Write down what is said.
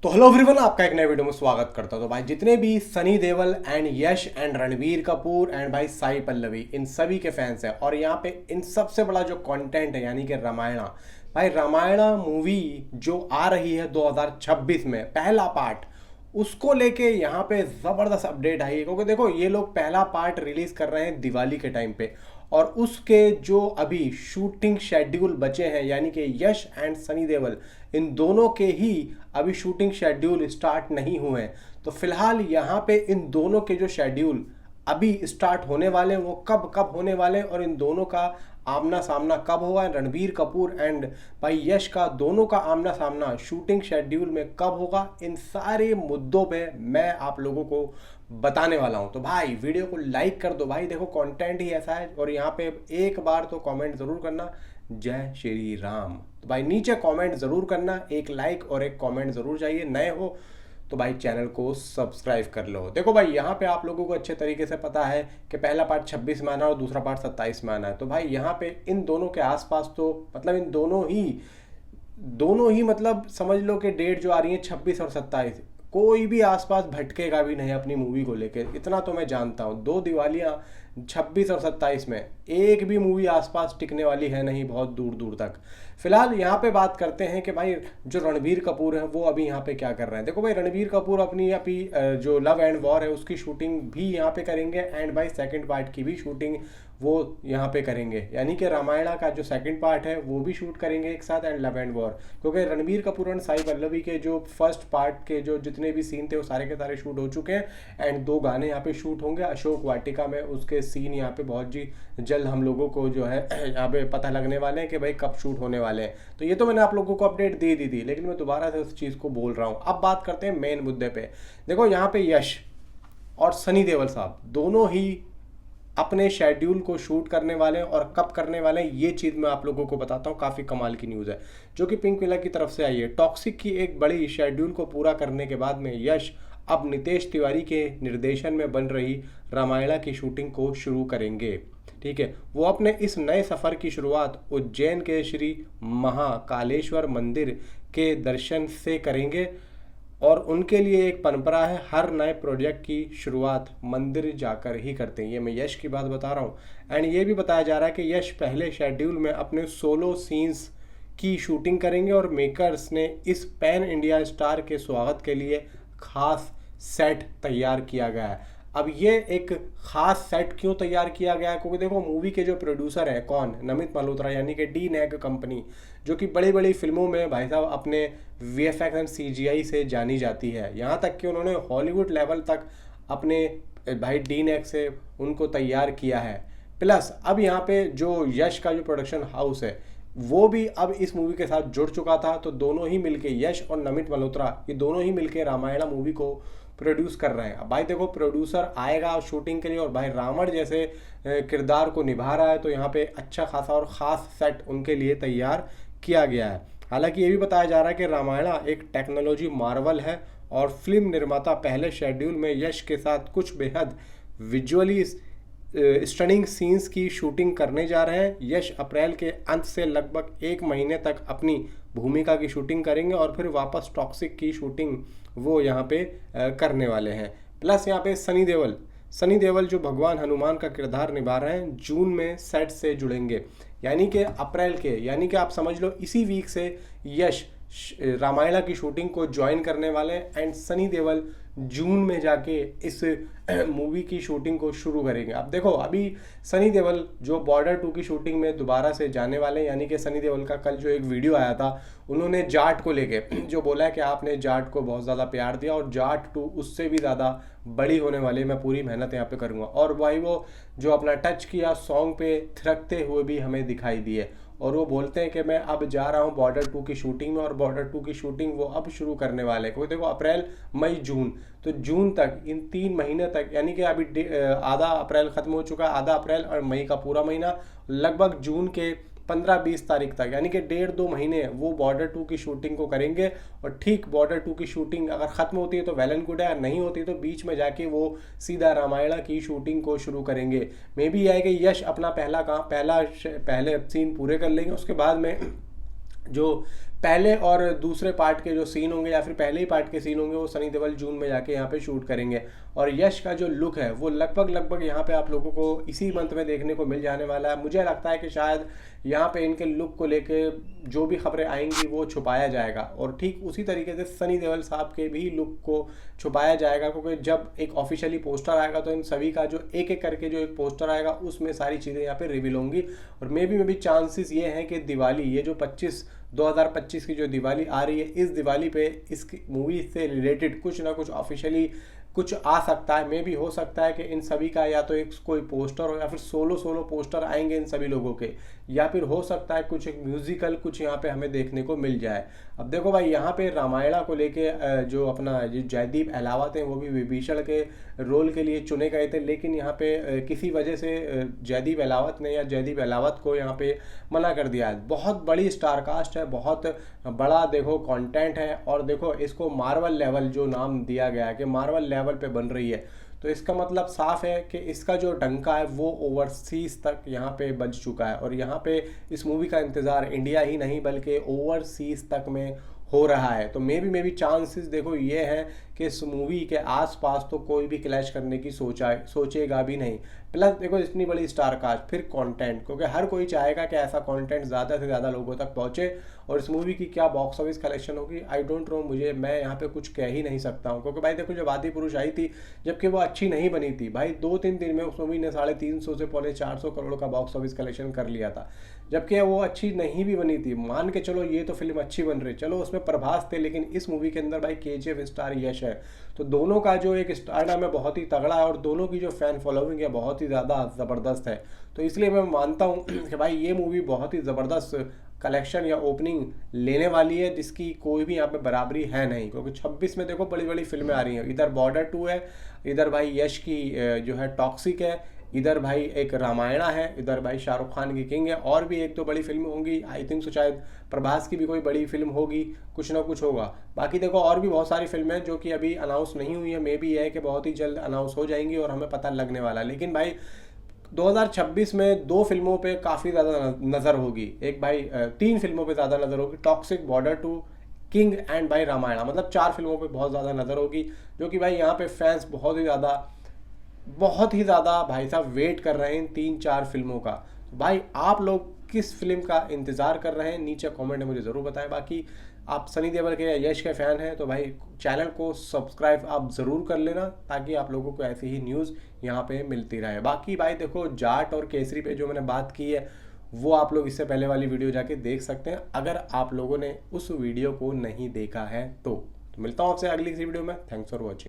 तो hello everyone, आपका एक नए वीडियो में स्वागत करता हूं। तो भाई जितने भी Sunny Deol and Yash and Ranveer Kapoor and भाई साई पल्लवी, इन सभी के फैंस हैं और यहाँ पे इन सबसे बड़ा जो कंटेंट है यानी कि रामायणा, भाई रामायणा मूवी जो आ रही है 2026 में पहला पार्ट, उसको लेके यहाँ पे ज़बरदस्त अपडेट आई है। क्योंकि देखो ये लोग पहला पार्ट रिलीज कर रहे हैं दिवाली के टाइम पे, और उसके जो अभी शूटिंग शेड्यूल बचे हैं यानी कि यश एंड सनी देओल, इन दोनों के ही अभी शूटिंग शेड्यूल स्टार्ट नहीं हुए हैं। तो फिलहाल यहाँ पे इन दोनों के जो शेड्यूल अभी स्टार्ट होने वाले हैं वो कब कब होने वाले हैं, और इन दोनों का आमना सामना कब होगा, रणबीर कपूर एंड भाई यश का दोनों का आमना सामना शूटिंग शेड्यूल में कब होगा, इन सारे मुद्दों पे मैं आप लोगों को बताने वाला हूं। तो भाई वीडियो को लाइक कर दो भाई, देखो कंटेंट ही ऐसा है। और यहाँ पे एक बार तो कमेंट जरूर करना जय श्री राम। तो भाई नीचे कमेंट जरूर करना, एक लाइक और एक कमेंट जरूर चाहिए। नए हो तो भाई चैनल को सब्सक्राइब कर लो। देखो भाई यहाँ पे आप लोगों को अच्छे तरीके से पता है कि पहला पार्ट 26 में आना और दूसरा पार्ट 27 में आना है। तो भाई यहाँ पे इन दोनों के आसपास तो मतलब इन दोनों ही मतलब समझ लो कि डेट जो आ रही है 26 और 27, कोई भी आसपास भटकेगा भी नहीं अपनी मूवी को लेके, इतना तो मैं जानता हूँ। दो दिवालियाँ 26 और 27 में, एक भी मूवी आसपास टिकने वाली है नहीं बहुत दूर दूर तक। फिलहाल यहाँ पे बात करते हैं कि भाई जो रणबीर कपूर है वो अभी यहाँ पे क्या कर रहे हैं। देखो भाई रणबीर कपूर अपनी अभी जो लव एंड वॉर है उसकी शूटिंग भी यहाँ पे करेंगे, एंड भाई सेकंड पार्ट की भी शूटिंग वो यहाँ पे करेंगे, यानी कि रामायणा का जो सेकंड पार्ट है वो भी शूट करेंगे एक साथ, एंड लव एंड वॉर। क्योंकि रणबीर कपूर और साई पल्लवी के जो फर्स्ट पार्ट के जो जितने भी सीन थे वो सारे के सारे शूट हो चुके हैं, एंड दो गाने यहाँ पे शूट होंगे अशोक वाटिका में। उसके सीन यहाँ पे बहुत जी जल्द हम लोगों को जो है यहाँ पे पता लगने वाले हैं कि भाई कब शूट होने वाले हैं। तो ये तो मैंने आप लोगों को अपडेट दे दी थी, लेकिन मैं दोबारा से उस चीज़ को बोल रहा हूँ। अब बात करते हैं मेन मुद्दे पे। देखो यहाँ पे यश और सनी देओल साहब दोनों ही अपने शेड्यूल को शूट करने वाले हैं, और कब करने वाले हैं ये चीज़ मैं आप लोगों को बताता हूँ। काफ़ी कमाल की न्यूज़ है जो कि पिंक विला की तरफ से आई है। टॉक्सिक की एक बड़ी शेड्यूल को पूरा करने के बाद में यश अब नितेश तिवारी के निर्देशन में बन रही रामायणा की शूटिंग को शुरू करेंगे। ठीक है, वो अपने इस नए सफ़र की शुरुआत उज्जैन के श्री महाकालेश्वर मंदिर के दर्शन से करेंगे, और उनके लिए एक परंपरा है हर नए प्रोजेक्ट की शुरुआत मंदिर जाकर ही करते हैं। ये मैं यश की बात बता रहा हूँ। एंड ये भी बताया जा रहा है कि यश पहले शेड्यूल में अपने सोलो सीन्स की शूटिंग करेंगे, और मेकर्स ने इस पैन इंडिया स्टार के स्वागत के लिए खास सेट तैयार किया गया है। अब ये एक खास सेट क्यों तैयार किया गया है, क्योंकि देखो मूवी के जो प्रोड्यूसर हैं कौन, नमित मल्होत्रा यानी कि डी नेग कंपनी, जो कि बड़ी बड़ी फिल्मों में भाई साहब अपने वीएफएक्स एंड सीजीआई से जानी जाती है। यहाँ तक कि उन्होंने हॉलीवुड लेवल तक अपने भाई डी नेग से उनको तैयार किया है। प्लस अब यहाँ पे जो यश का जो प्रोडक्शन हाउस है वो भी अब इस मूवी के साथ जुड़ चुका था। तो दोनों ही मिलके, यश और नमित मल्होत्रा, ये दोनों ही मिलके रामायणा मूवी को प्रोड्यूस कर रहे हैं। अब भाई देखो प्रोड्यूसर आएगा शूटिंग के लिए, और भाई रावण जैसे किरदार को निभा रहा है, तो यहाँ पे अच्छा खासा और ख़ास सेट उनके लिए तैयार किया गया है। हालांकि ये भी बताया जा रहा है कि रामायणा एक टेक्नोलॉजी मार्वल है, और फिल्म निर्माता पहले शेड्यूल में यश के साथ कुछ बेहद विजुअली स्टनिंग सीन्स की शूटिंग करने जा रहे हैं। यश अप्रैल के अंत से लगभग एक महीने तक अपनी भूमिका की शूटिंग करेंगे, और फिर वापस टॉक्सिक की शूटिंग वो यहाँ पे करने वाले हैं। प्लस यहाँ पे सनी देओल जो भगवान हनुमान का किरदार निभा रहे हैं, जून में सेट से जुड़ेंगे, यानी कि अप्रैल के, यानी कि आप समझ लो इसी वीक से यश रामायणा की शूटिंग को ज्वाइन करने वाले हैं, एंड सनी देओल जून में जाके इस मूवी की शूटिंग को शुरू करेंगे। अब देखो अभी सनी देओल जो बॉर्डर 2 की शूटिंग में दोबारा से जाने वाले हैं, यानी कि सनी देओल का कल जो एक वीडियो आया था, उन्होंने जाट को लेके जो बोला है कि आपने जाट को बहुत ज़्यादा प्यार दिया, और जाट 2 उससे भी ज़्यादा बड़ी होने वाली, मैं पूरी मेहनत यहाँ पे करूँगा। और भाई वो जो अपना टच किया सॉन्ग पे थिरकते हुए भी हमें दिखाई दिए, और वो बोलते हैं कि मैं अब जा रहा हूँ बॉर्डर 2 की शूटिंग में, और बॉर्डर 2 की शूटिंग वो अब शुरू करने वाले हैं। क्योंकि देखो अप्रैल मई जून, तो जून तक, इन 3 महीने तक, यानी कि अभी आधा अप्रैल खत्म हो चुका है, आधा अप्रैल और मई का पूरा महीना, लगभग जून के 15-20 तारीख तक, यानी कि 1.5-2 महीने वो बॉर्डर 2 की शूटिंग को करेंगे। और ठीक बॉर्डर 2 की शूटिंग अगर खत्म होती है तो वेल एंड गुड है, नहीं होती तो बीच में जाके वो सीधा रामायणा की शूटिंग को शुरू करेंगे। मे बी है कि यश अपना पहले सीन पूरे कर लेंगे, उसके बाद में जो पहले और दूसरे पार्ट के जो सीन होंगे या फिर पहले ही पार्ट के सीन होंगे वो सनी देओल जून में जाके यहाँ पे शूट करेंगे। और यश का जो लुक है वो लगभग यहाँ पे आप लोगों को इसी मंथ में देखने को मिल जाने वाला है। मुझे लगता है कि शायद यहाँ पे इनके लुक को लेके जो भी खबरें आएंगी वो छुपाया जाएगा, और ठीक उसी तरीके से सनी देओल साहब के भी लुक को छुपाया जाएगा, क्योंकि जब एक ऑफिशियली पोस्टर आएगा तो इन सभी का जो एक एक करके जो एक पोस्टर आएगा उसमें सारी चीज़ें यहाँ पे रिवील होंगी। और मे बी चांसेस ये हैं कि दिवाली, ये जो 2025 की जो दिवाली आ रही है, इस दिवाली पे इस मूवी से रिलेटेड कुछ ना कुछ ऑफिशियली कुछ आ सकता है। मे भी हो सकता है कि इन सभी का या तो एक कोई पोस्टर हो या फिर सोलो पोस्टर आएंगे इन सभी लोगों के, या फिर हो सकता है कुछ एक म्यूजिकल कुछ यहाँ पे हमें देखने को मिल जाए। अब देखो भाई, यहाँ पे रामायणा को लेके जो अपना जो जयदीप अहलावत हैं वो भी विभीषण के रोल के लिए चुने गए थे, लेकिन यहाँ पे किसी वजह से जयदीप अहलावत को यहाँ पे मना कर दिया है। बहुत बड़ी स्टार कास्ट है, बहुत बड़ा देखो कंटेंट है, और देखो इसको मार्वल लेवल जो नाम दिया गया है कि मार्वल लेवल पे बन रही है, तो इसका मतलब साफ है कि इसका जो डंका है वो ओवरसीज तक यहाँ पे बज चुका है। और यहाँ पे इस मूवी का इंतज़ार इंडिया ही नहीं बल्कि ओवरसीज तक में हो रहा है। तो मे बी चांसेस देखो ये है कि इस मूवी के आसपास तो कोई भी क्लैश करने की सोचेगा भी नहीं। प्लस देखो इतनी बड़ी स्टार कास्ट, फिर कंटेंट, क्योंकि हर कोई चाहेगा कि ऐसा कंटेंट ज़्यादा से ज़्यादा लोगों तक पहुँचे। और इस मूवी की क्या बॉक्स ऑफिस कलेक्शन होगी आई डोंट नो, मैं यहाँ पे कुछ कह ही नहीं सकता हूँ, क्योंकि भाई देखो जब आदिपुरुष आई थी, जबकि वो अच्छी नहीं बनी थी भाई, 2-3 दिन में उस मूवी ने 350 से 450 करोड़ का बॉक्स ऑफिस कलेक्शन कर लिया था, जबकि वो अच्छी नहीं भी बनी थी। मान के चलो ये तो फिल्म अच्छी बन रही, चलो उसमें प्रभास थे, लेकिन इस मूवी के अंदर भाई KGF स्टार यश है। तो दोनों का जो एक स्टारडम है बहुत ही तगड़ा है, और दोनों की जो फैन फॉलोइंग है बहुत ही ज़्यादा ज़बरदस्त है। तो इसलिए मैं मानता हूँ कि भाई ये मूवी बहुत ही ज़बरदस्त कलेक्शन या ओपनिंग लेने वाली है, जिसकी कोई भी यहाँ पे बराबरी है नहीं। क्योंकि 26 में देखो बड़ी बड़ी फिल्में आ रही हैं, इधर बॉर्डर 2 है, इधर भाई यश की जो है टॉक्सिक है, इधर भाई एक रामायणा है, इधर भाई शाहरुख खान की किंग है, और भी एक दो बड़ी फिल्म होंगी। आई थिंक सो शायद प्रभास की भी कोई बड़ी फिल्म होगी, कुछ ना कुछ होगा। बाकी देखो और भी बहुत सारी फिल्में हैं जो कि अभी अनाउंस नहीं हुई है, मे बी है कि बहुत ही जल्द अनाउंस हो जाएंगी और हमें पता लगने वाला है। लेकिन भाई 2026 में 2 फिल्मों पे काफ़ी ज़्यादा नज़र होगी, एक भाई 3 फिल्मों पे ज़्यादा नज़र होगी, टॉक्सिक, बॉर्डर 2, किंग एंड भाई रामायणा, मतलब 4 फिल्मों पे बहुत ज़्यादा नज़र होगी, जो कि भाई यहाँ पे फैंस बहुत ही ज़्यादा भाई साहब वेट कर रहे हैं इन 3-4 फिल्मों का। भाई आप लोग किस फिल्म का इंतज़ार कर रहे हैं नीचे कमेंट में मुझे ज़रूर बताएं। बाकी आप सनी देओल के या यश के फ़ैन हैं तो भाई चैनल को सब्सक्राइब आप ज़रूर कर लेना, ताकि आप लोगों को ऐसी ही न्यूज़ यहाँ पे मिलती रहे। बाकी भाई देखो जाट और केसरी पे जो मैंने बात की है वो आप लोग इससे पहले वाली वीडियो जाके देख सकते हैं, अगर आप लोगों ने उस वीडियो को नहीं देखा है तो मिलता हूँ आपसे अगली किसी वीडियो में। Thanks for watching.